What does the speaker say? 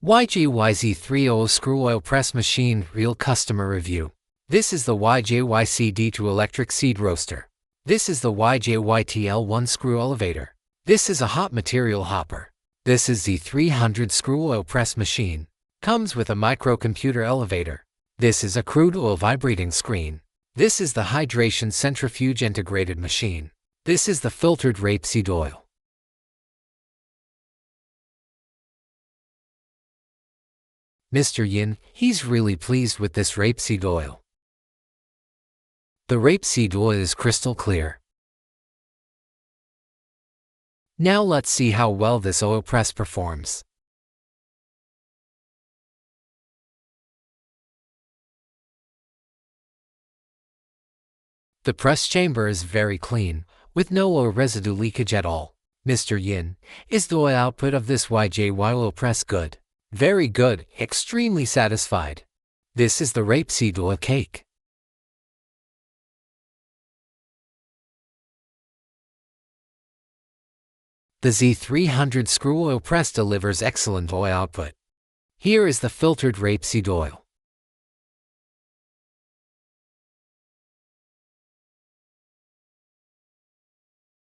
YJY Z300 Screw Oil Press Machine Real Customer Review. This is the YJY CD2 Electric Seed Roaster. This is the YJY TL1 Screw Elevator. This is a hot material hopper. This is Z300 Screw Oil Press Machine. Comes with a microcomputer elevator. This is a crude oil vibrating screen. This is the hydration centrifuge integrated machine. This is the filtered rapeseed oil. Mr. Yin, he's really pleased with this rapeseed oil. The rapeseed oil is crystal clear. Now let's see how well this oil press performs. The press chamber is very clean, with no oil residue leakage at all. Mr. Yin, is the oil output of this YJY oil press good? Very good, extremely satisfied. This is the rapeseed oil cake. The Z300 screw oil press delivers excellent oil output. Here is the filtered rapeseed oil.